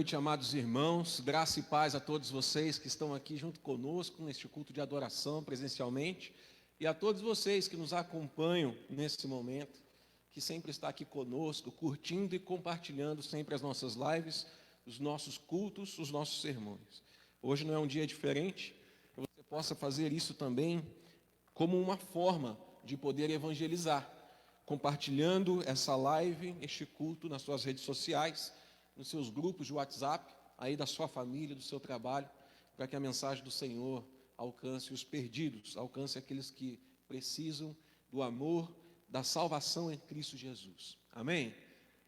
noite, amados irmãos, graça e paz a todos vocês que estão aqui junto conosco neste culto de adoração presencialmente e a todos vocês que nos acompanham nesse momento, que sempre está aqui conosco, curtindo e compartilhando sempre as nossas lives, os nossos cultos, os nossos sermões. Hoje não é um dia diferente, que você possa fazer isso também como uma forma de poder evangelizar, compartilhando essa live, este culto nas suas redes sociais, nos seus grupos de WhatsApp, aí da sua família, do seu trabalho, para que a mensagem do Senhor alcance os perdidos, alcance aqueles que precisam do amor, da salvação em Cristo Jesus. Amém?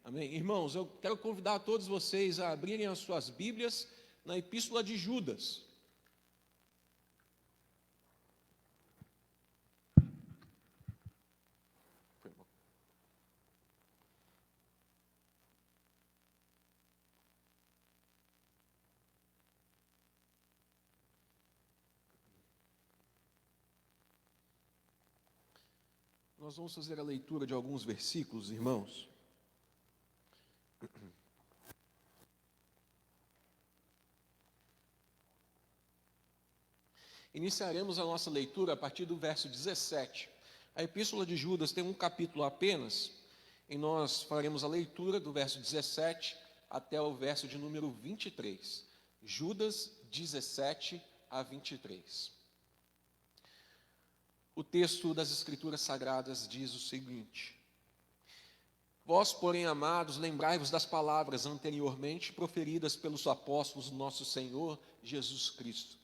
Amém? Irmãos, eu quero convidar todos vocês a abrirem as suas Bíblias na Epístola de Judas. Nós vamos fazer a leitura de alguns versículos, irmãos. Iniciaremos a nossa leitura a partir do verso 17. A Epístola de Judas tem um capítulo apenas, e nós faremos a leitura do verso 17 até o verso de número 23. Judas 17 a 23. O texto das Escrituras Sagradas diz o seguinte: Vós, porém, amados, lembrai-vos das palavras anteriormente proferidas pelos apóstolos do nosso Senhor Jesus Cristo,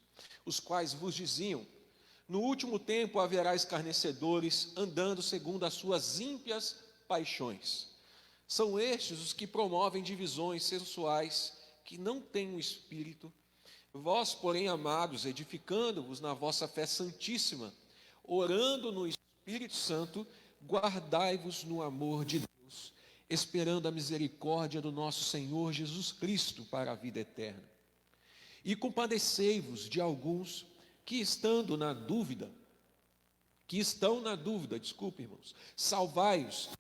os quais vos diziam: no último tempo haverá escarnecedores, andando segundo as suas ímpias paixões. São estes os que promovem divisões sensuais, que não têm o Espírito. Vós, porém, amados, edificando-vos na vossa fé santíssima, orando no Espírito Santo, guardai-vos no amor de Deus, esperando a misericórdia do nosso Senhor Jesus Cristo para a vida eterna. E compadecei-vos de alguns que estão na dúvida, irmãos, salvai-os,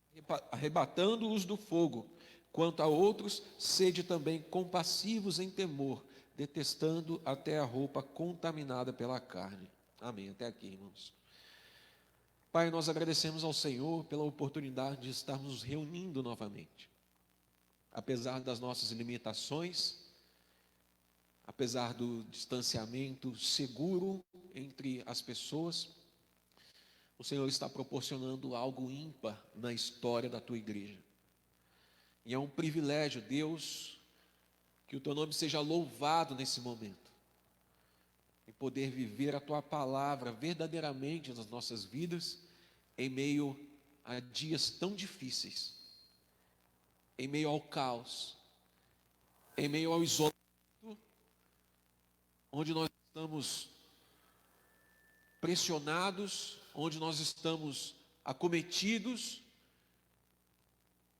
arrebatando-os do fogo. Quanto a outros, sede também compassivos em temor, detestando até a roupa contaminada pela carne. Amém. Até aqui, irmãos. Pai, nós agradecemos ao Senhor pela oportunidade de estarmos nos reunindo novamente. Apesar das nossas limitações, apesar do distanciamento seguro entre as pessoas, o Senhor está proporcionando algo ímpar na história da tua igreja. E é um privilégio, Deus, que o teu nome seja louvado nesse momento, e poder viver a tua palavra verdadeiramente nas nossas vidas, em meio a dias tão difíceis, em meio ao caos, em meio ao isolamento, onde nós estamos pressionados, onde nós estamos acometidos,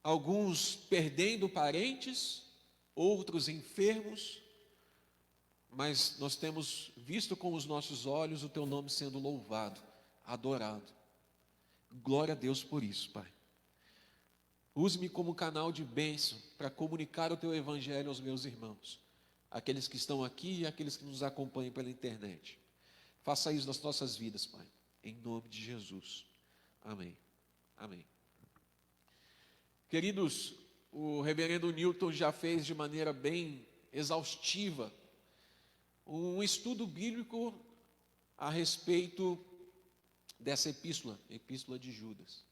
alguns perdendo parentes, outros enfermos, mas nós temos visto com os nossos olhos o teu nome sendo louvado, adorado. Glória a Deus por isso, Pai. Use-me como canal de bênção para comunicar o teu evangelho aos meus irmãos, aqueles que estão aqui e aqueles que nos acompanham pela internet. Faça isso nas nossas vidas, Pai, em nome de Jesus. Amém. Amém. Queridos, o reverendo Newton já fez de maneira bem exaustiva um estudo bíblico a respeito dessa epístola de Judas.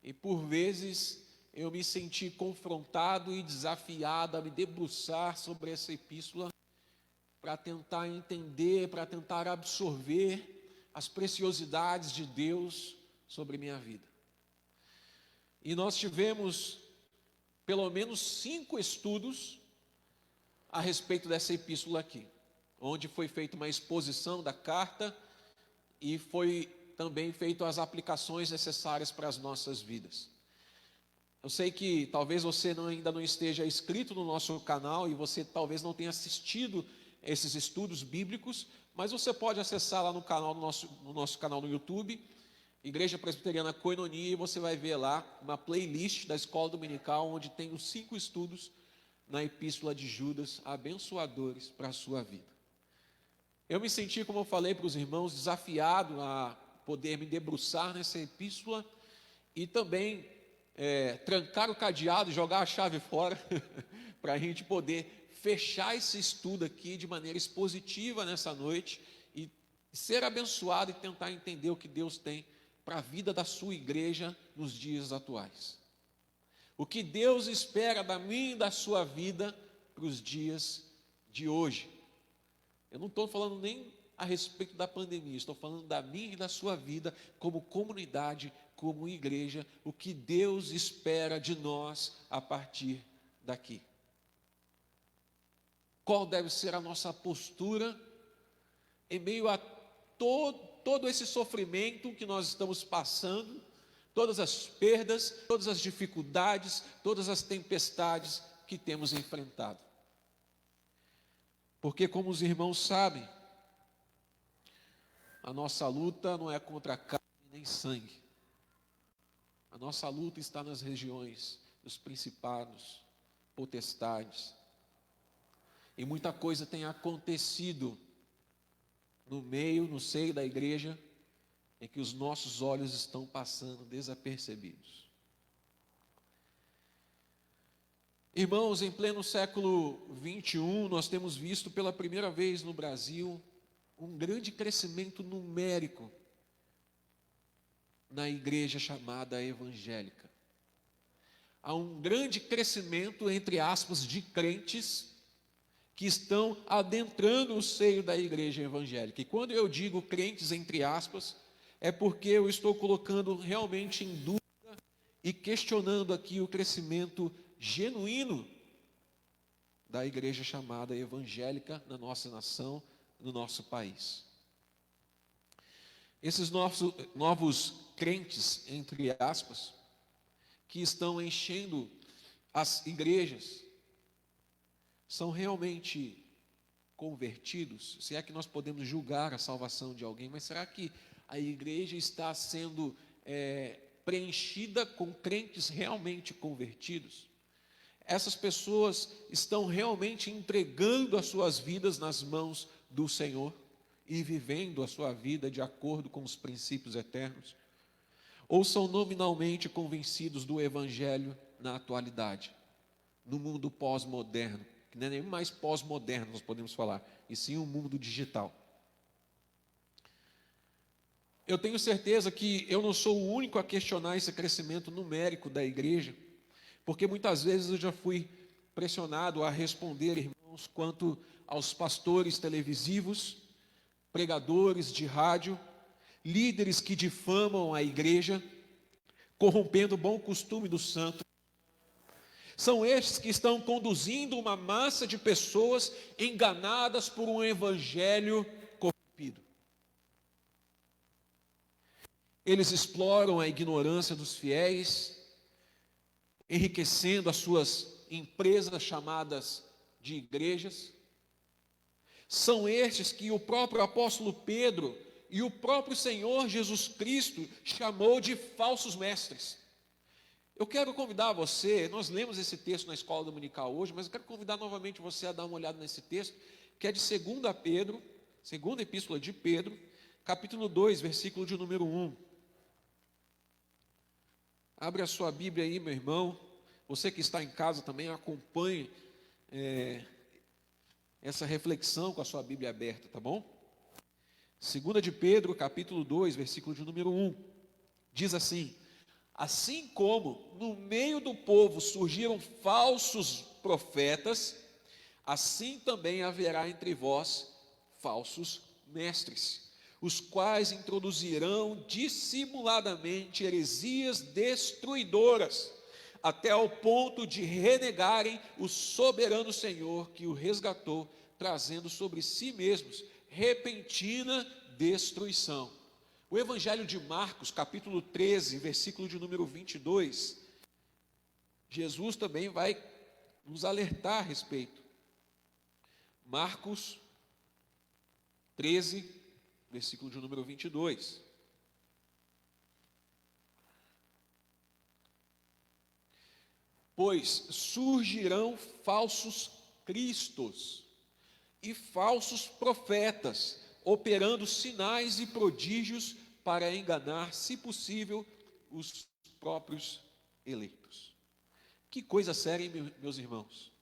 E por vezes eu me senti confrontado e desafiado a me debruçar sobre essa epístola para tentar entender, para tentar absorver as preciosidades de Deus sobre minha vida. E nós tivemos pelo menos 5 estudos a respeito dessa epístola aqui, onde foi feita uma exposição da carta e foi também feito as aplicações necessárias para as nossas vidas. Eu sei que talvez você ainda não esteja inscrito no nosso canal e você talvez não tenha assistido esses estudos bíblicos, mas você pode acessar lá no canal, no nosso canal no YouTube, Igreja Presbiteriana Koinonia, e você vai ver lá uma playlist da Escola Dominical, onde tem os 5 estudos na epístola de Judas, abençoadores para a sua vida. Eu me senti, como eu falei para os irmãos, desafiado a poder me debruçar nessa epístola e também trancar o cadeado e jogar a chave fora para a gente poder fechar esse estudo aqui de maneira expositiva nessa noite e ser abençoado e tentar entender o que Deus tem para a vida da sua igreja nos dias atuais. O que Deus espera da minha e da sua vida para os dias de hoje. Eu não estou falando nem a respeito da pandemia, estou falando da minha e da sua vida como comunidade, como igreja, o que Deus espera de nós a partir daqui. Qual deve ser a nossa postura em meio a todo esse sofrimento que nós estamos passando, todas as perdas, todas as dificuldades, todas as tempestades que temos enfrentado. Porque, como os irmãos sabem, a nossa luta não é contra carne nem sangue. A nossa luta está nas regiões dos principados, potestades. E muita coisa tem acontecido no seio da igreja, em que os nossos olhos estão passando desapercebidos. Irmãos, em pleno século 21, nós temos visto pela primeira vez no Brasil um grande crescimento numérico na igreja chamada evangélica. Há um grande crescimento, entre aspas, de crentes que estão adentrando o seio da igreja evangélica. E quando eu digo crentes, entre aspas, é porque eu estou colocando realmente em dúvida e questionando aqui o crescimento genuíno da igreja chamada evangélica na nossa nação, no nosso país. Esses novos crentes, entre aspas, que estão enchendo as igrejas, são realmente convertidos? Se é que nós podemos julgar a salvação de alguém, mas será que a igreja está sendo preenchida com crentes realmente convertidos? Essas pessoas estão realmente entregando as suas vidas nas mãos do Senhor e vivendo a sua vida de acordo com os princípios eternos? Ou são nominalmente convencidos do Evangelho na atualidade, no mundo pós-moderno, que não é nem mais pós-moderno nós podemos falar, e sim um mundo digital? Eu tenho certeza que eu não sou o único a questionar esse crescimento numérico da igreja, porque muitas vezes eu já fui pressionado a responder, irmãos, quanto aos pastores televisivos, pregadores de rádio, líderes que difamam a igreja, corrompendo o bom costume do santo. São estes que estão conduzindo uma massa de pessoas enganadas por um evangelho corrompido. Eles exploram a ignorância dos fiéis, enriquecendo as suas empresas chamadas de igrejas. São estes que o próprio apóstolo Pedro e o próprio Senhor Jesus Cristo chamou de falsos mestres. Eu quero convidar você, nós lemos esse texto na escola dominical hoje, mas eu quero convidar novamente você a dar uma olhada nesse texto, que é de 2 Pedro, segunda epístola de Pedro, capítulo 2, versículo de número 1. Abre a sua Bíblia aí, meu irmão. Você que está em casa também acompanhe essa reflexão com a sua Bíblia aberta, tá bom? 2 de Pedro, capítulo 2, versículo de número 1. Diz assim: assim como no meio do povo surgiram falsos profetas, assim também haverá entre vós falsos mestres, os quais introduzirão dissimuladamente heresias destruidoras, até ao ponto de renegarem o soberano Senhor que o resgatou, trazendo sobre si mesmos repentina destruição. O Evangelho de Marcos, capítulo 13, versículo de número 22, Jesus também vai nos alertar a respeito. Marcos 13, versículo de número 22. pois surgirão falsos cristos e falsos profetas, operando sinais e prodígios para enganar, se possível, os próprios eleitos. Que coisa séria, hein, meus irmãos?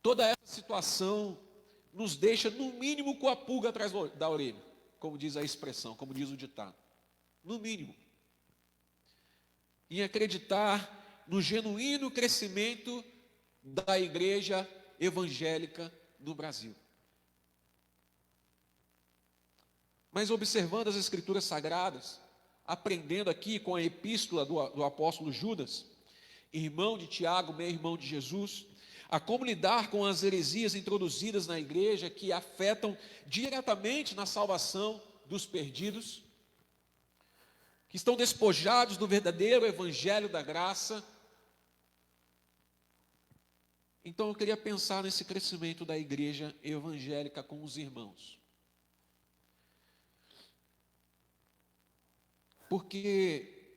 Toda essa situação nos deixa, no mínimo, com a pulga atrás da orelha, como diz a expressão, como diz o ditado. No mínimo. Em acreditar no genuíno crescimento da igreja evangélica no Brasil. Mas observando as Escrituras Sagradas, aprendendo aqui com a epístola do apóstolo Judas, irmão de Tiago, meio-irmão de Jesus, a como lidar com as heresias introduzidas na igreja que afetam diretamente na salvação dos perdidos, que estão despojados do verdadeiro evangelho da graça. Então eu queria pensar nesse crescimento da igreja evangélica com os irmãos. Porque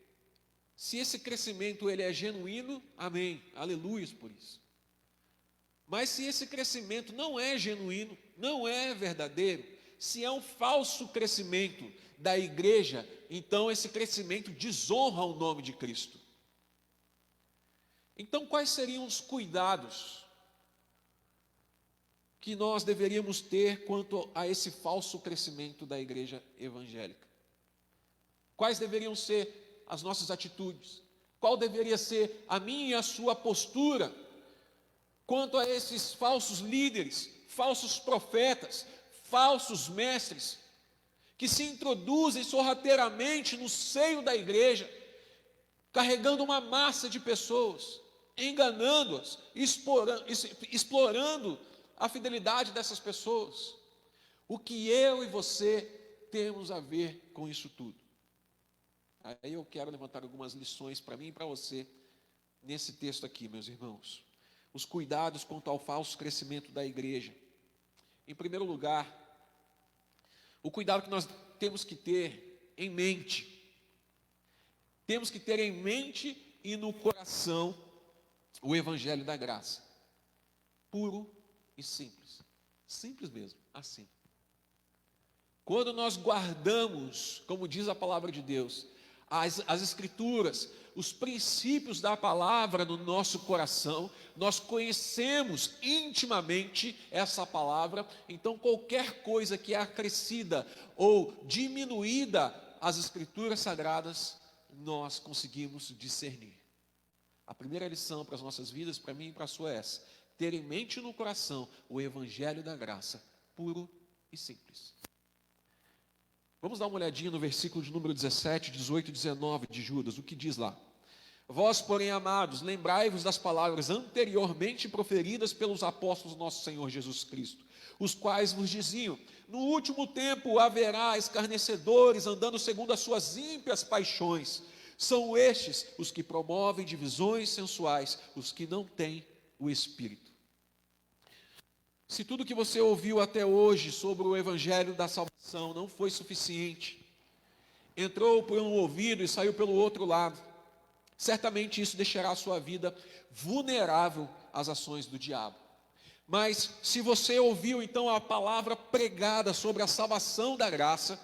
se esse crescimento ele é genuíno, amém, aleluia por isso. Mas se esse crescimento não é genuíno, não é verdadeiro, se é um falso crescimento da igreja, então esse crescimento desonra o nome de Cristo. Então quais seriam os cuidados que nós deveríamos ter quanto a esse falso crescimento da igreja evangélica? Quais deveriam ser as nossas atitudes? Qual deveria ser a minha e a sua postura quanto a esses falsos líderes, falsos profetas, falsos mestres, que se introduzem sorrateiramente no seio da igreja, carregando uma massa de pessoas, enganando-as, explorando a fidelidade dessas pessoas? O que eu e você temos a ver com isso tudo? Aí eu quero levantar algumas lições para mim e para você nesse texto aqui, meus irmãos. Os cuidados quanto ao falso crescimento da igreja. Em primeiro lugar, o cuidado que nós temos que ter em mente. Temos que ter em mente e no coração o evangelho da graça. Puro e simples. Simples mesmo, assim. Quando nós guardamos, como diz a palavra de Deus, as escrituras, os princípios da palavra no nosso coração, nós conhecemos intimamente essa palavra, então qualquer coisa que é acrescida ou diminuída às escrituras sagradas, nós conseguimos discernir. A primeira lição para as nossas vidas, para mim e para a sua é essa: ter em mente e no coração o evangelho da graça, puro e simples. Vamos dar uma olhadinha no versículo de número 17, 18 e 19 de Judas, o que diz lá? Vós, porém, amados, lembrai-vos das palavras anteriormente proferidas pelos apóstolos nosso Senhor Jesus Cristo, os quais vos diziam: no último tempo haverá escarnecedores, andando segundo as suas ímpias paixões. São estes os que promovem divisões sensuais, os que não têm o Espírito. Se tudo que você ouviu até hoje sobre o evangelho da salvação não foi suficiente, entrou por um ouvido e saiu pelo outro lado, certamente isso deixará a sua vida vulnerável às ações do diabo. Mas se você ouviu então a palavra pregada sobre a salvação da graça,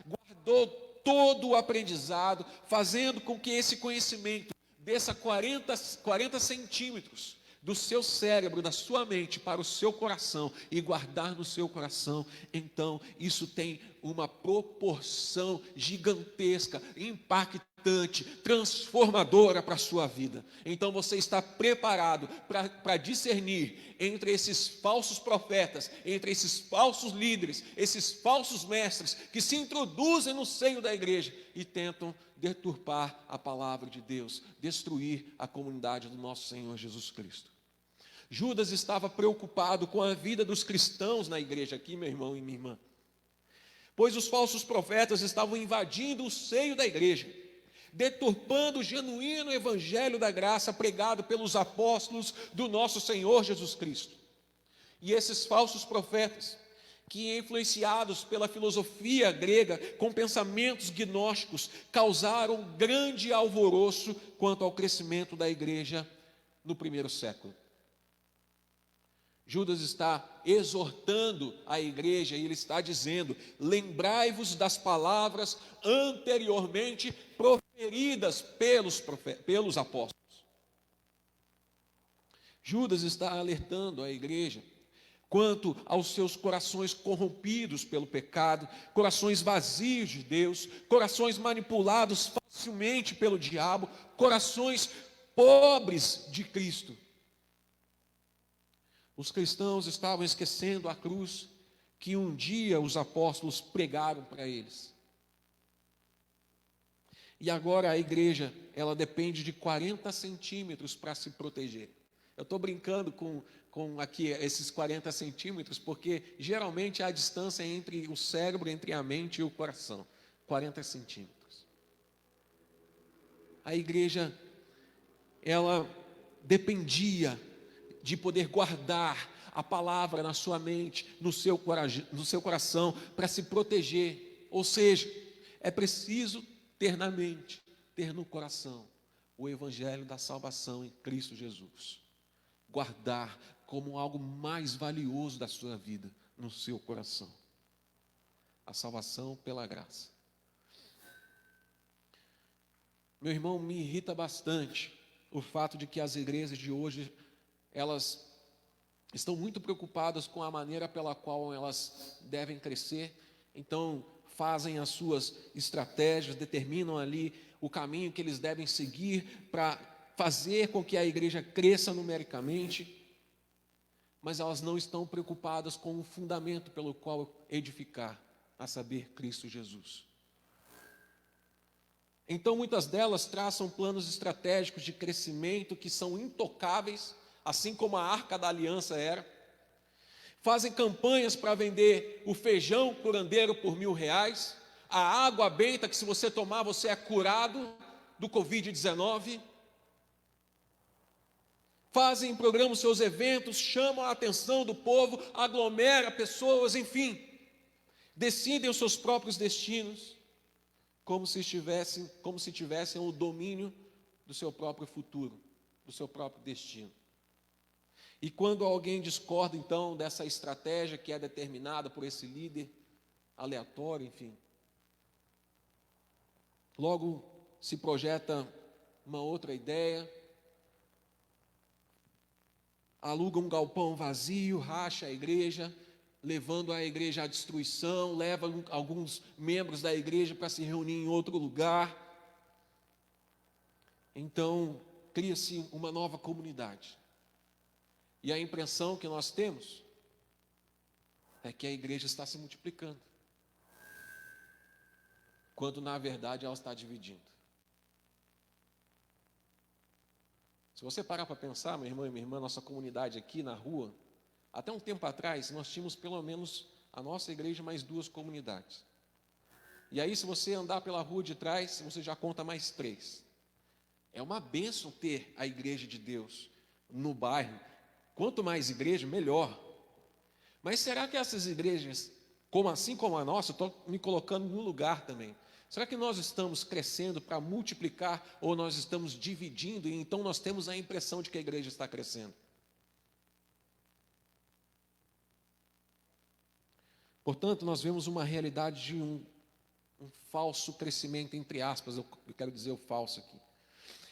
guardou todo o aprendizado, fazendo com que esse conhecimento desça 40 centímetros do seu cérebro, da sua mente para o seu coração e guardar no seu coração, então isso tem uma proporção gigantesca, impactante, transformadora para a sua vida. Então você está preparado para discernir entre esses falsos profetas, entre esses falsos líderes, esses falsos mestres que se introduzem no seio da igreja e tentam deturpar a palavra de Deus, destruir a comunidade do nosso Senhor Jesus Cristo. Judas estava preocupado com a vida dos cristãos na igreja aqui, meu irmão e minha irmã, pois os falsos profetas estavam invadindo o seio da igreja, deturpando o genuíno evangelho da graça pregado pelos apóstolos do nosso Senhor Jesus Cristo. E esses falsos profetas, que, influenciados pela filosofia grega, com pensamentos gnósticos, causaram grande alvoroço quanto ao crescimento da igreja no primeiro século. Judas está exortando a igreja e ele está dizendo: lembrai-vos das palavras anteriormente proferidas pelos apóstolos. Judas está alertando a igreja quanto aos seus corações corrompidos pelo pecado, corações vazios de Deus, corações manipulados facilmente pelo diabo, corações pobres de Cristo. Os cristãos estavam esquecendo a cruz que um dia os apóstolos pregaram para eles. E agora a igreja, ela depende de 40 centímetros para se proteger. Eu estou brincando com aqui esses 40 centímetros, porque geralmente é a distância entre o cérebro, entre a mente e o coração. 40 centímetros. A igreja, ela dependia de poder guardar a palavra na sua mente, no seu coração, para se proteger. Ou seja, é preciso ter na mente, ter no coração, o evangelho da salvação em Cristo Jesus. Guardar como algo mais valioso da sua vida, no seu coração. A salvação pela graça. Meu irmão, me irrita bastante o fato de que as igrejas de hoje, elas estão muito preocupadas com a maneira pela qual elas devem crescer, então fazem as suas estratégias, determinam ali o caminho que eles devem seguir para fazer com que a igreja cresça numericamente, mas elas não estão preocupadas com o fundamento pelo qual edificar, a saber, Cristo Jesus. Então muitas delas traçam planos estratégicos de crescimento que são intocáveis, assim como a Arca da Aliança era. Fazem campanhas para vender o feijão curandeiro por R$1.000, a água benta que se você tomar você é curado do Covid-19. Fazem, programam seus eventos, chamam a atenção do povo, aglomera pessoas, enfim. Decidem os seus próprios destinos, como se tivessem o domínio do seu próprio futuro, do seu próprio destino. E quando alguém discorda, então, dessa estratégia que é determinada por esse líder aleatório, enfim, logo se projeta uma outra ideia, aluga um galpão vazio, racha a igreja, levando a igreja à destruição, leva alguns membros da igreja para se reunir em outro lugar. Então, cria-se uma nova comunidade. E a impressão que nós temos é que a igreja está se multiplicando, quando na verdade ela está dividindo. Se você parar para pensar, meu irmão e minha irmã, nossa comunidade aqui na rua, até um tempo atrás nós tínhamos pelo menos a nossa igreja mais 2 comunidades. E aí, se você andar pela rua de trás, você já conta mais 3. É uma bênção ter a igreja de Deus no bairro. Quanto mais igreja, melhor. Mas será que essas igrejas, assim como a nossa, estou me colocando no lugar também, será que nós estamos crescendo para multiplicar ou nós estamos dividindo e então nós temos a impressão de que a igreja está crescendo? Portanto, nós vemos uma realidade de um falso crescimento, entre aspas, eu quero dizer o falso aqui.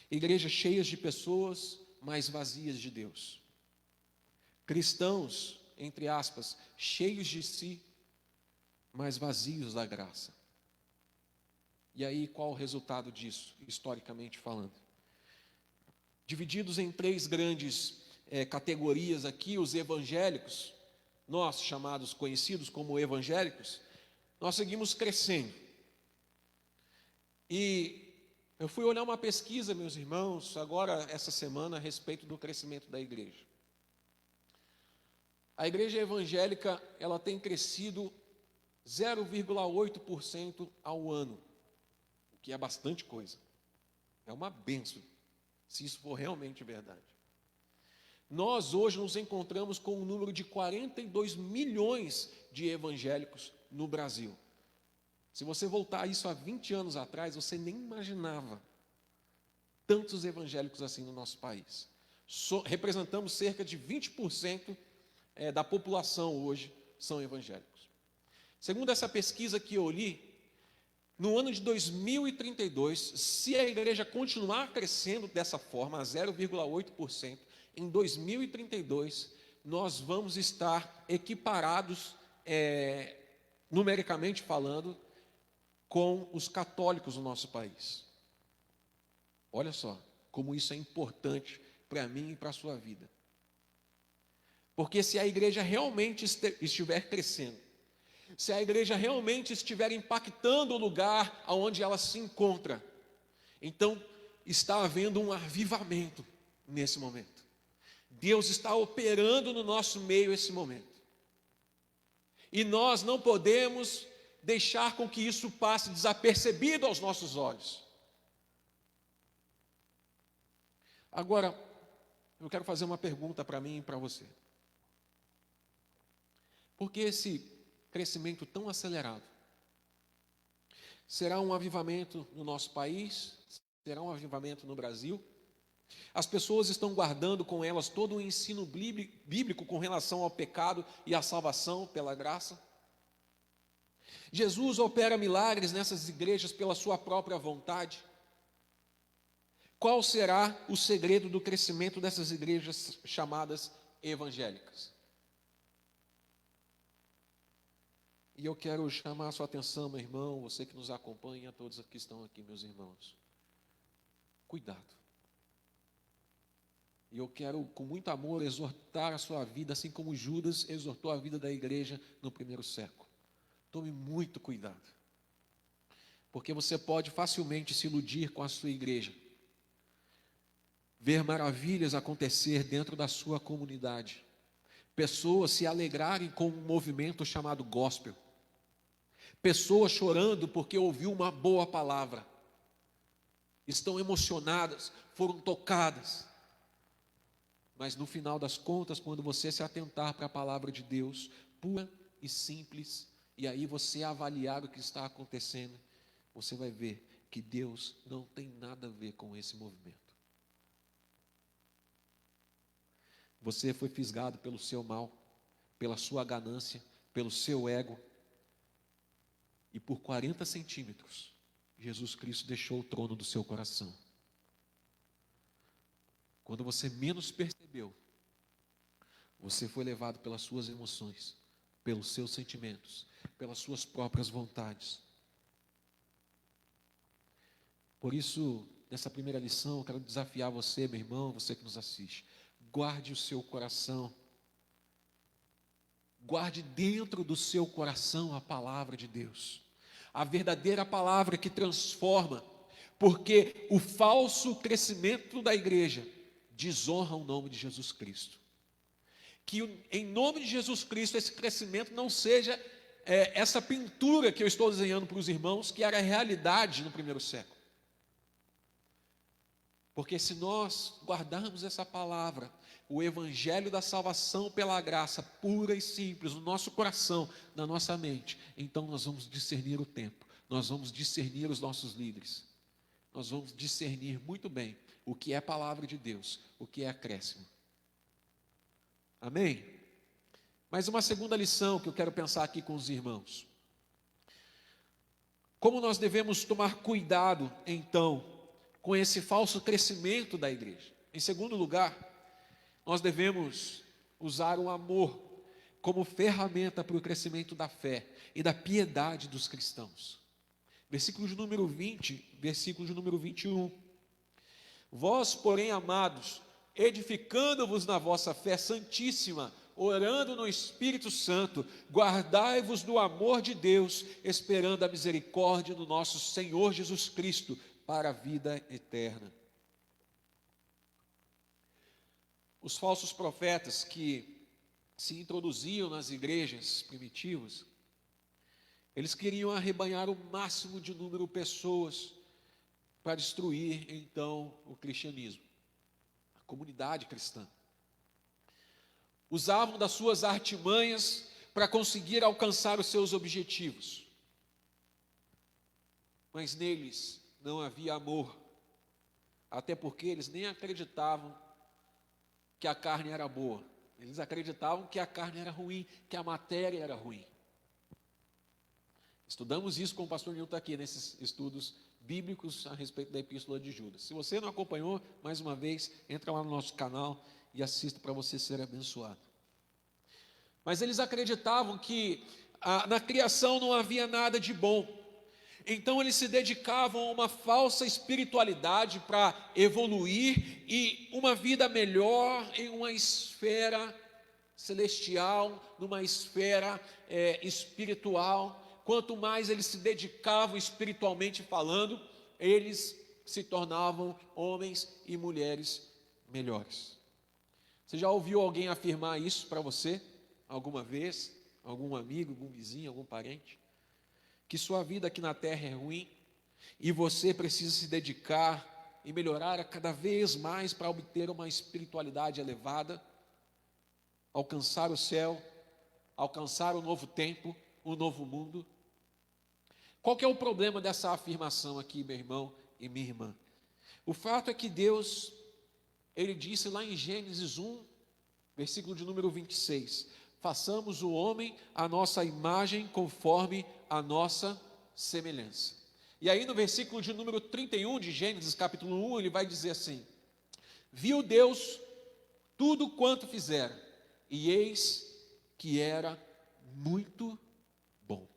Igrejas cheias de pessoas, mas vazias de Deus. Cristãos, entre aspas, cheios de si, mas vazios da graça. E aí, qual o resultado disso, historicamente falando? Divididos em 3 grandes categorias aqui, os evangélicos, nós chamados, conhecidos como evangélicos, nós seguimos crescendo. E eu fui olhar uma pesquisa, meus irmãos, agora essa semana, a respeito do crescimento da igreja. A igreja evangélica, ela tem crescido 0,8% ao ano, o que é bastante coisa. É uma bênção, se isso for realmente verdade. Nós hoje nos encontramos com um número de 42 milhões de evangélicos no Brasil. Se você voltar isso há 20 anos atrás, você nem imaginava tantos evangélicos assim no nosso país. Representamos cerca de 20% da população hoje são evangélicos. Segundo essa pesquisa que eu li, no ano de 2032, se a igreja continuar crescendo dessa forma, a 0,8%, em 2032, nós vamos estar equiparados, numericamente falando, com os católicos no nosso país. Olha só como isso é importante para mim e para a sua vida. Porque se a igreja realmente estiver crescendo, se a igreja realmente estiver impactando o lugar onde ela se encontra, então está havendo um avivamento nesse momento. Deus está operando no nosso meio esse momento. E nós não podemos deixar com que isso passe desapercebido aos nossos olhos. Agora, eu quero fazer uma pergunta para mim e para você. Por que esse crescimento tão acelerado? Será um avivamento no nosso país? Será um avivamento no Brasil? As pessoas estão guardando com elas todo o ensino bíblico com relação ao pecado e à salvação pela graça? Jesus opera milagres nessas igrejas pela sua própria vontade? Qual será o segredo do crescimento dessas igrejas chamadas evangélicas? E eu quero chamar a sua atenção, meu irmão, você que nos acompanha, a todos que estão aqui, meus irmãos. Cuidado. E eu quero, com muito amor, exortar a sua vida, assim como Judas exortou a vida da igreja no primeiro século. Tome muito cuidado. Porque você pode facilmente se iludir com a sua igreja. Ver maravilhas acontecer dentro da sua comunidade. Pessoas se alegrarem com um movimento chamado gospel. Pessoas chorando porque ouviu uma boa palavra. Estão emocionadas, foram tocadas. Mas no final das contas, quando você se atentar para a palavra de Deus, pura e simples, e aí você avaliar o que está acontecendo, você vai ver que Deus não tem nada a ver com esse movimento. Você foi fisgado pelo seu mal, pela sua ganância, pelo seu ego, e por 40 centímetros, Jesus Cristo deixou o trono do seu coração. Quando você menos percebeu, você foi levado pelas suas emoções, pelos seus sentimentos, pelas suas próprias vontades. Por isso, nessa primeira lição, eu quero desafiar você, meu irmão, você que nos assiste. Guarde o seu coração. Guarde dentro do seu coração a palavra de Deus. A verdadeira palavra que transforma. Porque o falso crescimento da igreja desonra o nome de Jesus Cristo. Que em nome de Jesus Cristo esse crescimento não seja essa pintura que eu estou desenhando para os irmãos, que era a realidade no primeiro século. Porque se nós guardarmos essa palavra, o evangelho da salvação pela graça pura e simples no nosso coração, na nossa mente, então nós vamos discernir o tempo, nós vamos discernir os nossos líderes, nós vamos discernir muito bem o que é palavra de Deus, o que é acréscimo. Amém? Mas uma segunda lição que eu quero pensar aqui com os irmãos. Como nós devemos tomar cuidado, então, com esse falso crescimento da igreja? Em segundo lugar, nós devemos usar o amor como ferramenta para o crescimento da fé e da piedade dos cristãos. Versículo de número 20, versículo de número 21. Vós, porém, amados, edificando-vos na vossa fé santíssima, orando no Espírito Santo, guardai-vos do amor de Deus, esperando a misericórdia do nosso Senhor Jesus Cristo, para a vida eterna. Os falsos profetas que se introduziam nas igrejas primitivas, eles queriam arrebanhar o máximo de número de pessoas para destruir, então, o cristianismo, a comunidade cristã. usavam das suas artimanhas para conseguir alcançar os seus objetivos. Mas neles não havia amor, até porque eles nem acreditavam que a carne era boa. Eles acreditavam que a carne era ruim, que a matéria era ruim. Estudamos isso com o pastor Nilton aqui, nesses estudos bíblicos a respeito da epístola de Judas. Se você não acompanhou, mais uma vez, entra lá no nosso canal e assista para você ser abençoado. Mas eles acreditavam que na criação não havia nada de bom. Então eles se dedicavam a uma falsa espiritualidade para evoluir e uma vida melhor em uma esfera celestial, numa esfera espiritual. Quanto mais eles se dedicavam espiritualmente falando, eles se tornavam homens e mulheres melhores. Você já ouviu alguém afirmar isso para você alguma vez? Algum amigo, algum vizinho, algum parente? Que sua vida aqui na terra é ruim e você precisa se dedicar e melhorar cada vez mais para obter uma espiritualidade elevada, alcançar o céu, alcançar o novo tempo, o novo mundo. Qual que é o problema dessa afirmação aqui, meu irmão e minha irmã? O fato é que Deus, Ele disse lá em Gênesis 1, versículo de número 26, façamos o homem à nossa imagem conforme a nossa semelhança. E aí no versículo de número 31 de Gênesis capítulo 1, ele vai dizer assim: viu Deus tudo quanto fizera, e eis que era muito bom.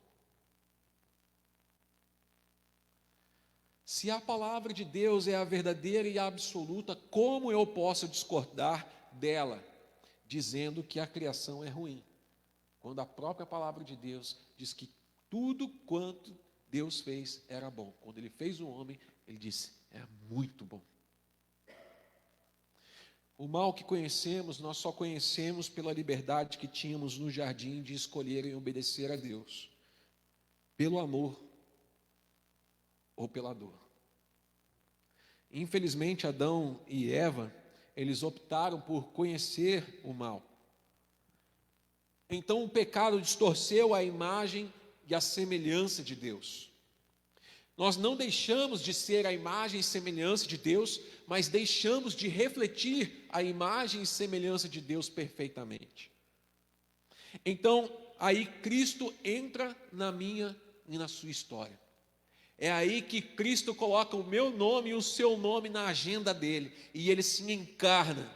Se a palavra de Deus é a verdadeira e a absoluta, como eu posso discordar dela, dizendo que a criação é ruim, quando a própria palavra de Deus diz que tudo quanto Deus fez era bom? Quando Ele fez o homem, Ele disse, é muito bom. O mal que conhecemos, nós só conhecemos pela liberdade que tínhamos no jardim de escolher e obedecer a Deus, pelo amor ou pela dor. Infelizmente, Adão e Eva, eles optaram por conhecer o mal. Então o pecado distorceu a imagem e a semelhança de Deus. Nós não deixamos de ser a imagem e semelhança de Deus, mas deixamos de refletir a imagem e semelhança de Deus perfeitamente. Então, aí Cristo entra na minha e na sua história. É aí que Cristo coloca o meu nome e o seu nome na agenda dele, e ele se encarna.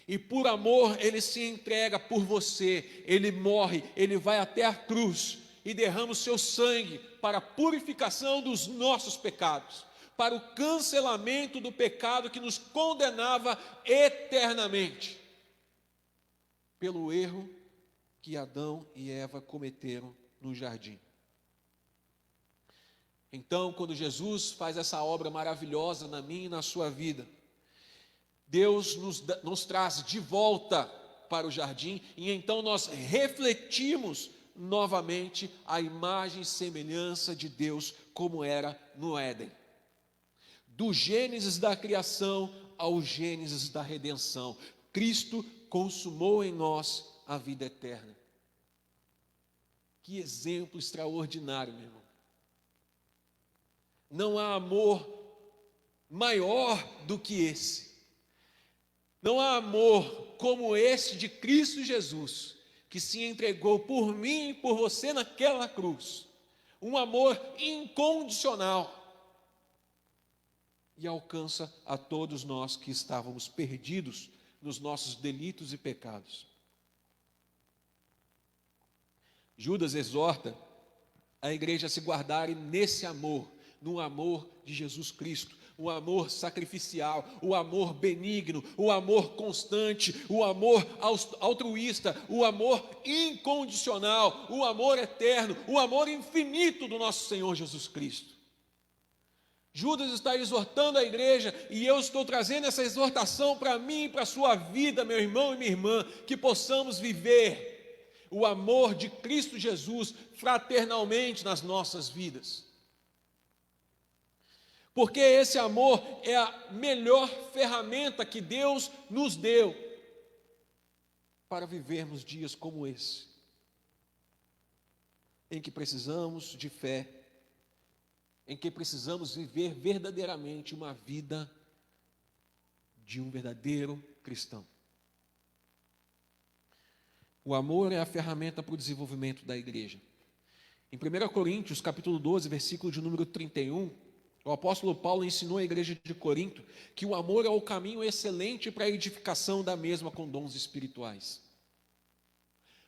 E por amor ele se entrega por você, ele morre, ele vai até a cruz e derrama o seu sangue para a purificação dos nossos pecados, para o cancelamento do pecado que nos condenava eternamente, pelo erro que Adão e Eva cometeram no jardim. Então, quando Jesus faz essa obra maravilhosa na minha e na sua vida, Deus nos traz de volta para o jardim, e então nós refletimos novamente a imagem e semelhança de Deus como era no Éden. Do Gênesis da criação ao Gênesis da redenção, Cristo consumou em nós a vida eterna. Que exemplo extraordinário, meu irmão. Não há amor maior do que esse. Não há amor como esse de Cristo Jesus, que se entregou por mim e por você naquela cruz. Um amor incondicional. E alcança a todos nós que estávamos perdidos nos nossos delitos e pecados. Judas exorta a igreja a se guardarem nesse amor, no amor de Jesus Cristo, o amor sacrificial, o amor benigno, o amor constante, o amor altruísta, o amor incondicional, o amor eterno, o amor infinito do nosso Senhor Jesus Cristo. Judas está exortando a igreja, e eu estou trazendo essa exortação para mim e para a sua vida, meu irmão e minha irmã, que possamos viver o amor de Cristo Jesus fraternalmente nas nossas vidas. Porque esse amor é a melhor ferramenta que Deus nos deu para vivermos dias como esse, em que precisamos de fé, em que precisamos viver verdadeiramente uma vida de um verdadeiro cristão. O amor é a ferramenta para o desenvolvimento da igreja. Em 1 Coríntios, capítulo 12, versículo de número 31, o apóstolo Paulo ensinou à igreja de Corinto que o amor é o caminho excelente para a edificação da mesma com dons espirituais.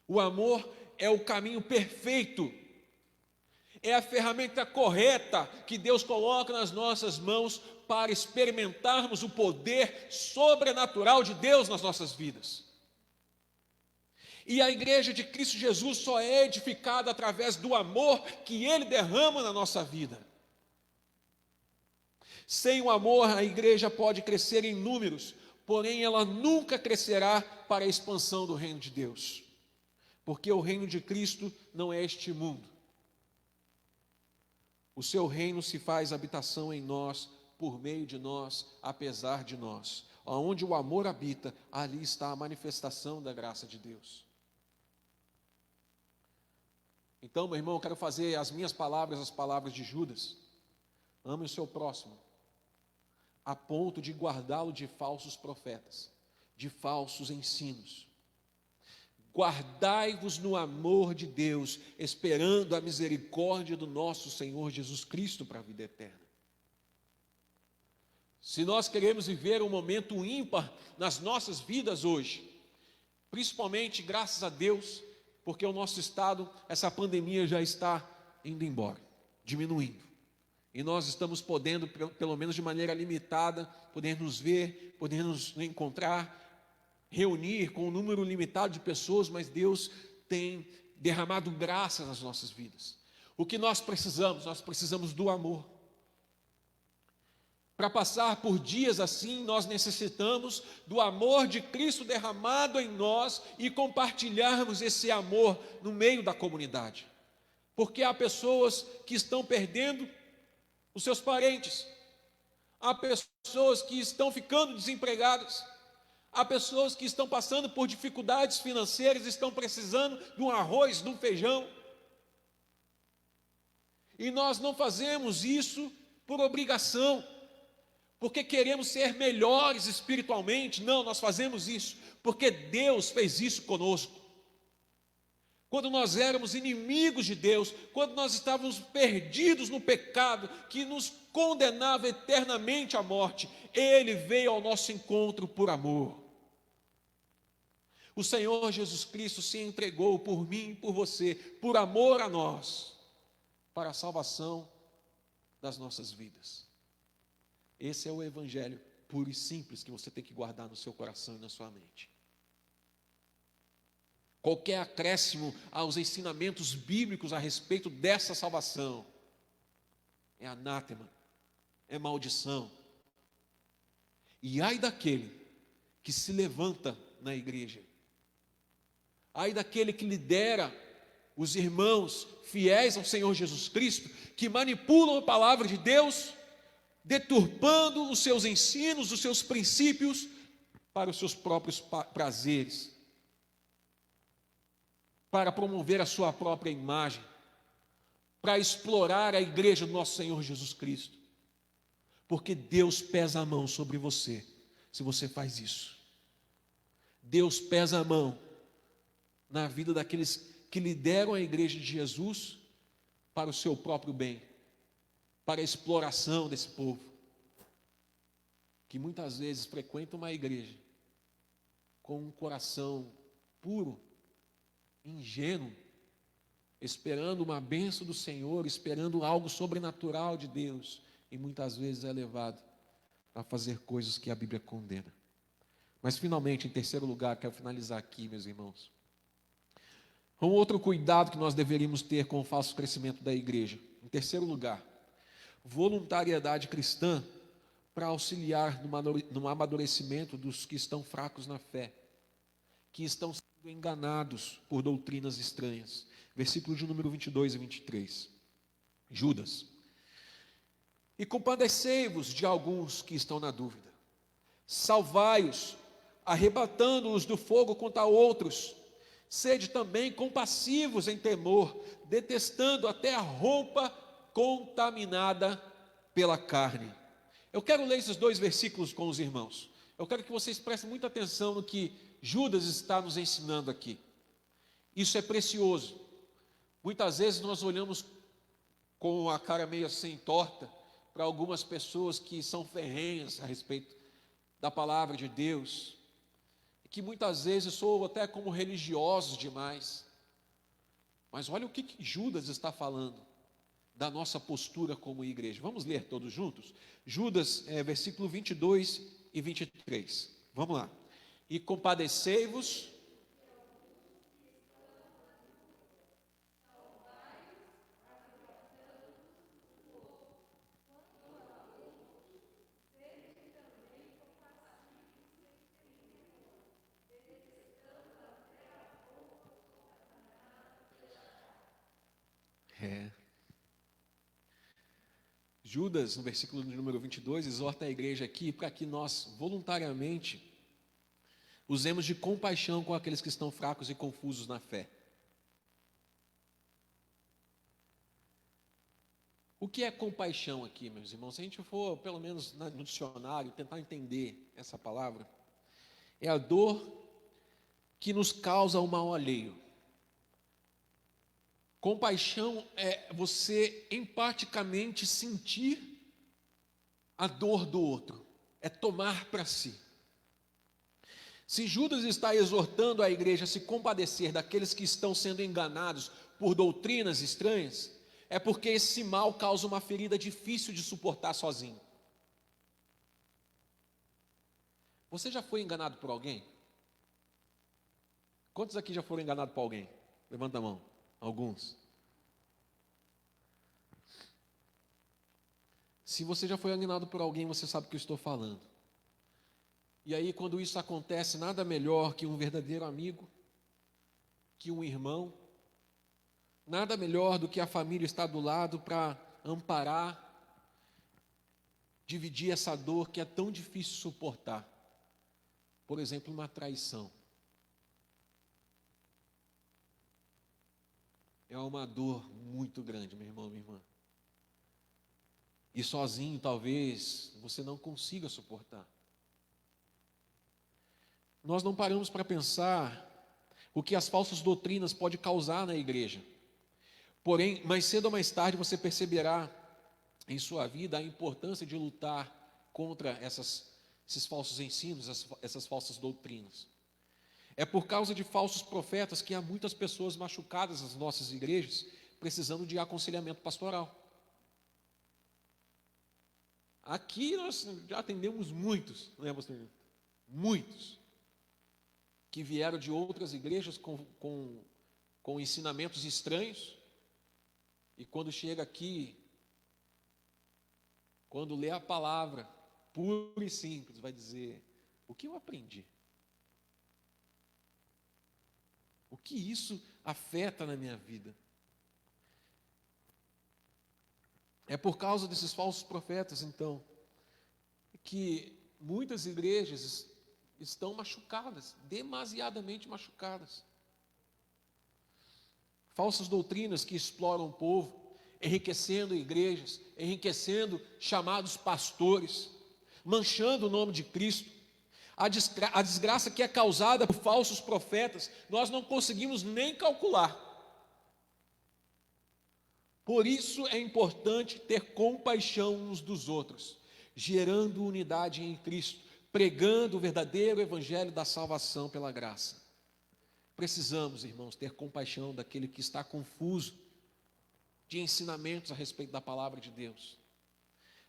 O amor é o caminho perfeito, é a ferramenta correta que Deus coloca nas nossas mãos para experimentarmos o poder sobrenatural de Deus nas nossas vidas. E a igreja de Cristo Jesus só é edificada através do amor que Ele derrama na nossa vida. Sem o amor, a igreja pode crescer em números, porém ela nunca crescerá para a expansão do reino de Deus. Porque o reino de Cristo não é este mundo. O seu reino se faz habitação em nós, por meio de nós, apesar de nós. Onde o amor habita, ali está a manifestação da graça de Deus. Então, meu irmão, eu quero fazer as minhas palavras, as palavras de Judas. Ame o seu próximo, a ponto de guardá-lo de falsos profetas, de falsos ensinos. Guardai-vos no amor de Deus, esperando a misericórdia do nosso Senhor Jesus Cristo para a vida eterna. Se nós queremos viver um momento ímpar nas nossas vidas hoje, principalmente graças a Deus, porque o nosso estado, essa pandemia já está indo embora, diminuindo. E nós estamos podendo, pelo menos de maneira limitada, poder nos ver, poder nos encontrar, reunir com um número limitado de pessoas, mas Deus tem derramado graça nas nossas vidas. O que nós precisamos do amor. Para passar por dias assim, nós necessitamos do amor de Cristo derramado em nós e compartilharmos esse amor no meio da comunidade. Porque há pessoas que estão perdendo os seus parentes, há pessoas que estão ficando desempregadas, há pessoas que estão passando por dificuldades financeiras, estão precisando de um arroz, de um feijão. E nós não fazemos isso por obrigação, porque queremos ser melhores espiritualmente. Não, nós fazemos isso porque Deus fez isso conosco. Quando nós éramos inimigos de Deus, quando nós estávamos perdidos no pecado que nos condenava eternamente à morte, Ele veio ao nosso encontro por amor. O Senhor Jesus Cristo se entregou por mim e por você, por amor a nós, para a salvação das nossas vidas. Esse é o evangelho puro e simples que você tem que guardar no seu coração e na sua mente. Qualquer acréscimo aos ensinamentos bíblicos a respeito dessa salvação é anátema, é maldição. E ai daquele que se levanta na igreja, ai daquele que lidera os irmãos fiéis ao Senhor Jesus Cristo, que manipulam a palavra de Deus, deturpando os seus ensinos, os seus princípios, para os seus próprios prazeres, para promover a sua própria imagem, para explorar a igreja do nosso Senhor Jesus Cristo, porque Deus pesa a mão sobre você, se você faz isso. Deus pesa a mão na vida daqueles que lideram a igreja de Jesus para o seu próprio bem, para a exploração desse povo, que muitas vezes frequenta uma igreja com um coração puro, ingênuo, esperando uma bênção do Senhor, esperando algo sobrenatural de Deus, e muitas vezes é levado a fazer coisas que a Bíblia condena. Mas finalmente, em terceiro lugar, quero finalizar aqui, meus irmãos, um outro cuidado que nós deveríamos ter com o falso crescimento da igreja. Em terceiro lugar, voluntariedade cristã para auxiliar no amadurecimento dos que estão fracos na fé, que estão sendo enganados por doutrinas estranhas. Versículo de número 22 e 23. Judas: e compadecei-vos de alguns que estão na dúvida, salvai-os, arrebatando-os do fogo contra outros. Sede também compassivos em temor, detestando até a roupa contaminada pela carne. Eu quero ler esses 2 versículos com os irmãos. Eu quero que vocês prestem muita atenção no que Judas está nos ensinando aqui. Isso é precioso. Muitas vezes nós olhamos com a cara meio assim torta para algumas pessoas que são ferrenhas a respeito da palavra de Deus, que muitas vezes soam até como religiosos demais. Mas olha o que Judas está falando da nossa postura como igreja. Vamos ler todos juntos? Judas, versículo 22 e 23. Vamos lá. E compadecei-vos. Judas, no versículo número 22, exorta a igreja aqui para que nós voluntariamente usemos de compaixão com aqueles que estão fracos e confusos na fé. O que é compaixão aqui, meus irmãos? Se a gente for, pelo menos no dicionário, tentar entender essa palavra, é a dor que nos causa o mal alheio. Compaixão é você empaticamente sentir a dor do outro, é tomar para si. Se Judas está exortando a igreja a se compadecer daqueles que estão sendo enganados por doutrinas estranhas, é porque esse mal causa uma ferida difícil de suportar sozinho. Você já foi enganado por alguém? Quantos aqui já foram enganados por alguém? Levanta a mão. Alguns. Se você já foi enganado por alguém, você sabe o que eu estou falando. E aí, quando isso acontece, nada melhor que um verdadeiro amigo, que um irmão, nada melhor do que a família estar do lado para amparar, dividir essa dor que é tão difícil suportar. Por exemplo, uma traição. É uma dor muito grande, meu irmão, minha irmã. E sozinho, talvez, você não consiga suportar. Nós não paramos para pensar o que as falsas doutrinas podem causar na igreja. Porém, mais cedo ou mais tarde, você perceberá em sua vida a importância de lutar contra esses falsos ensinos, essas falsas doutrinas. É por causa de falsos profetas que há muitas pessoas machucadas nas nossas igrejas, precisando de aconselhamento pastoral. Aqui nós já atendemos muitos, não é, pastor? Muitos, que vieram de outras igrejas com ensinamentos estranhos, e quando chega aqui, quando lê a palavra, pura e simples, vai dizer: o que eu aprendi? O que isso afeta na minha vida? É por causa desses falsos profetas, então, que muitas igrejas estão machucadas, demasiadamente machucadas. Falsas doutrinas que exploram o povo, enriquecendo igrejas, enriquecendo chamados pastores, manchando o nome de Cristo. A desgraça que é causada por falsos profetas, nós não conseguimos nem calcular. Por isso é importante ter compaixão uns dos outros, gerando unidade em Cristo, pregando o verdadeiro evangelho da salvação pela graça. Precisamos, irmãos, ter compaixão daquele que está confuso de ensinamentos a respeito da palavra de Deus.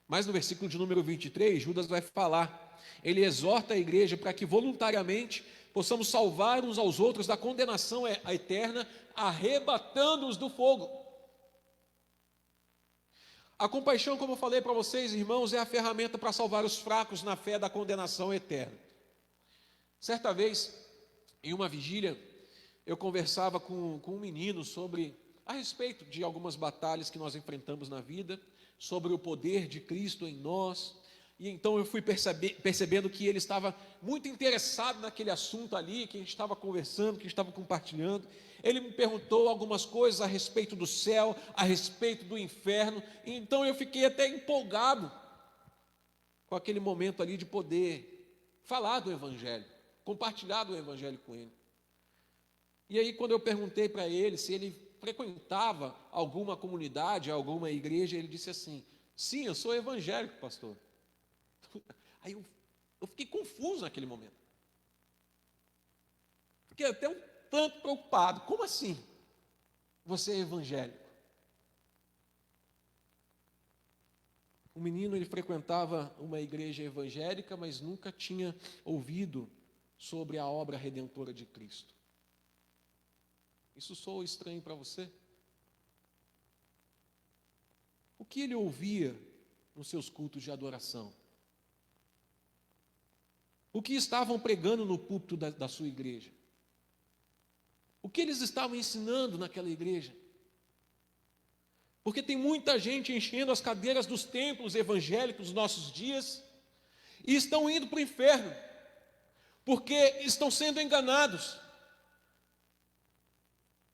Mas no versículo de número 23, Judas vai falar, ele exorta a igreja para que voluntariamente possamos salvar uns aos outros da condenação eterna, arrebatando-os do fogo. A compaixão, como eu falei para vocês, irmãos, é a ferramenta para salvar os fracos na fé da condenação eterna. Certa vez, em uma vigília, eu conversava com um menino a respeito de algumas batalhas que nós enfrentamos na vida, sobre o poder de Cristo em nós, E então eu fui percebendo que ele estava muito interessado naquele assunto ali, que a gente estava conversando, que a gente estava compartilhando. Ele me perguntou algumas coisas a respeito do céu, a respeito do inferno. E então eu fiquei até empolgado com aquele momento ali de poder falar do Evangelho, compartilhar do Evangelho com ele. E aí quando eu perguntei para ele se ele frequentava alguma comunidade, alguma igreja, ele disse assim: sim, eu sou evangélico, pastor. Aí eu fiquei confuso naquele momento. Fiquei até um tanto preocupado. Como assim? Você é evangélico? O menino, ele frequentava uma igreja evangélica, mas nunca tinha ouvido sobre a obra redentora de Cristo. Isso soa estranho para você? O que ele ouvia nos seus cultos de adoração? O que estavam pregando no púlpito da sua igreja? O que eles estavam ensinando naquela igreja? Porque tem muita gente enchendo as cadeiras dos templos evangélicos nos nossos dias e estão indo para o inferno, porque estão sendo enganados.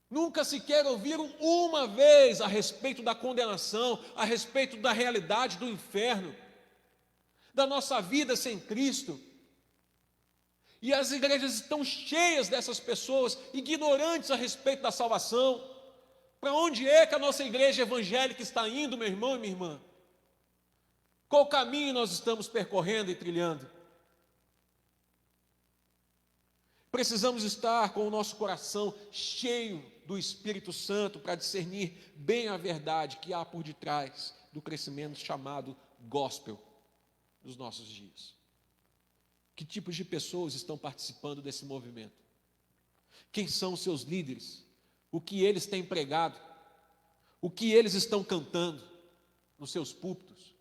Nunca sequer ouviram uma vez a respeito da condenação, a respeito da realidade do inferno, da nossa vida sem Cristo. E as igrejas estão cheias dessas pessoas ignorantes a respeito da salvação. Para onde é que a nossa igreja evangélica está indo, meu irmão e minha irmã? Qual caminho nós estamos percorrendo e trilhando? Precisamos estar com o nosso coração cheio do Espírito Santo para discernir bem a verdade que há por detrás do crescimento chamado gospel dos nossos dias. Que tipos de pessoas estão participando desse movimento? Quem são os seus líderes? O que eles têm pregado? O que eles estão cantando nos seus púlpitos?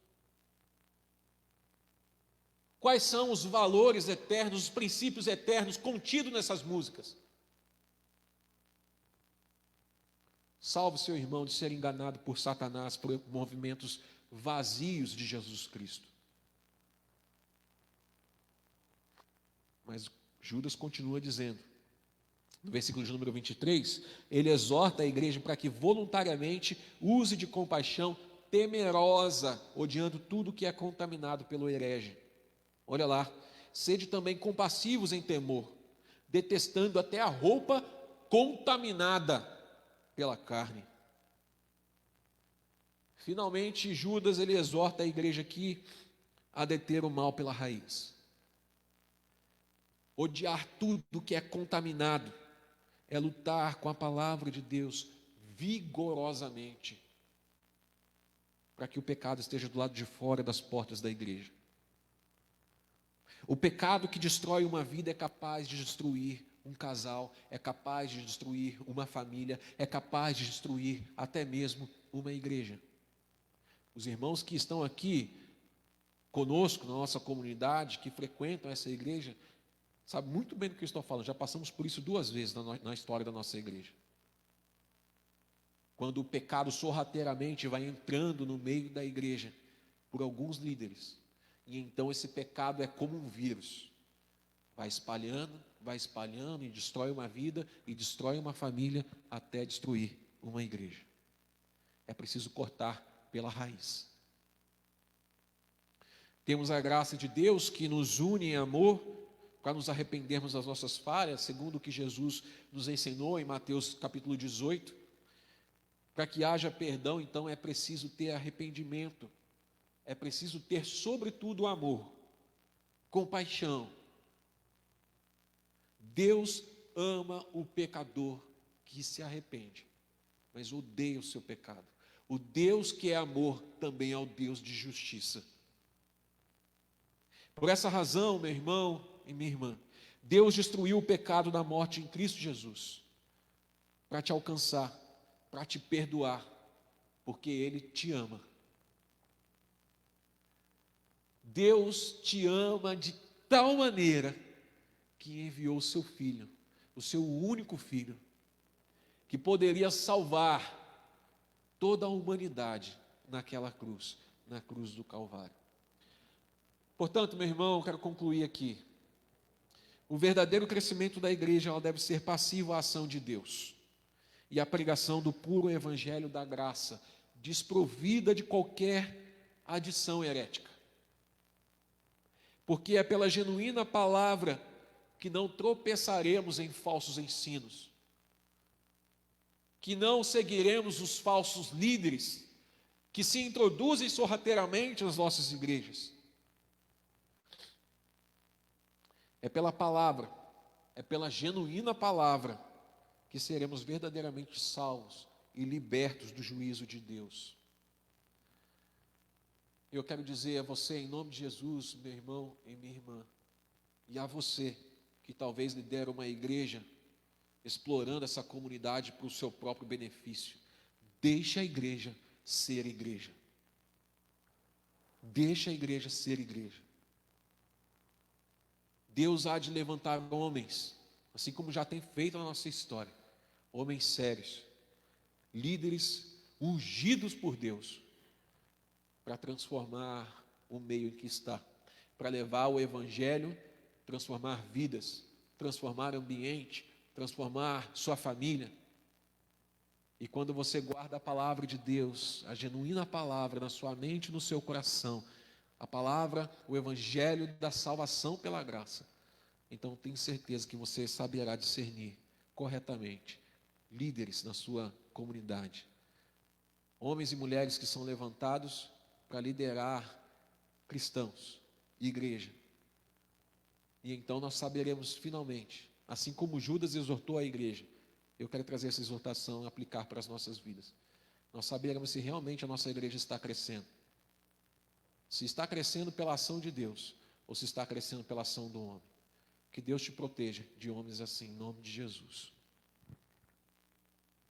Quais são os valores eternos, os princípios eternos contidos nessas músicas? Salve seu irmão de ser enganado por Satanás, por movimentos vazios de Jesus Cristo. Mas Judas continua dizendo, no versículo de número 23, ele exorta a igreja para que voluntariamente use de compaixão temerosa, odiando tudo que é contaminado pelo herege. Olha lá, sede também compassivos em temor, detestando até a roupa contaminada pela carne. Finalmente, Judas, ele exorta a igreja aqui a deter o mal pela raiz. Odiar tudo que é contaminado é lutar com a palavra de Deus vigorosamente, para que o pecado esteja do lado de fora das portas da igreja. O pecado que destrói uma vida é capaz de destruir um casal, é capaz de destruir uma família, é capaz de destruir até mesmo uma igreja. Os irmãos que estão aqui conosco, na nossa comunidade, que frequentam essa igreja, sabe muito bem do que eu estou falando. Já passamos por isso 2 vezes na história da nossa igreja. Quando o pecado sorrateiramente vai entrando no meio da igreja por alguns líderes, e então esse pecado é como um vírus, vai espalhando e destrói uma vida e destrói uma família até destruir uma igreja. É preciso cortar pela raiz. Temos a graça de Deus que nos une em amor para nos arrependermos das nossas falhas, segundo o que Jesus nos ensinou em Mateus capítulo 18. Para que haja perdão, então, é preciso ter arrependimento, é preciso ter, sobretudo, amor, compaixão. Deus ama o pecador que se arrepende, mas odeia o seu pecado. O Deus que é amor também é o Deus de justiça. Por essa razão, meu irmão e minha irmã, Deus destruiu o pecado da morte em Cristo Jesus, para te alcançar, para te perdoar, porque Ele te ama. Deus te ama de tal maneira que enviou o seu Filho, o seu único Filho, que poderia salvar toda a humanidade naquela cruz, na cruz do Calvário. Portanto, meu irmão, eu quero concluir aqui. O verdadeiro crescimento da igreja, ela deve ser passivo à ação de Deus e à pregação do puro evangelho da graça, desprovida de qualquer adição herética. Porque é pela genuína palavra que não tropeçaremos em falsos ensinos, que não seguiremos os falsos líderes que se introduzem sorrateiramente nas nossas igrejas. É pela palavra, é pela genuína palavra que seremos verdadeiramente salvos e libertos do juízo de Deus. Eu quero dizer a você, em nome de Jesus, meu irmão e minha irmã, e a você que talvez lidera uma igreja explorando essa comunidade para o seu próprio benefício, deixe a igreja ser igreja. Deixe a igreja ser igreja. Deus há de levantar homens, assim como já tem feito na nossa história, homens sérios, líderes ungidos por Deus, para transformar o meio em que está, para levar o evangelho, transformar vidas, transformar ambiente, transformar sua família. E quando você guarda a palavra de Deus, a genuína palavra na sua mente e no seu coração, a palavra, o evangelho da salvação pela graça, então tenho certeza que você saberá discernir corretamente líderes na sua comunidade, homens e mulheres que são levantados para liderar cristãos e igreja. E então nós saberemos finalmente, assim como Judas exortou a igreja, eu quero trazer essa exortação e aplicar para as nossas vidas. Nós saberemos se realmente a nossa igreja está crescendo. Se está crescendo pela ação de Deus, ou se está crescendo pela ação do homem. Que Deus te proteja de homens assim, em nome de Jesus.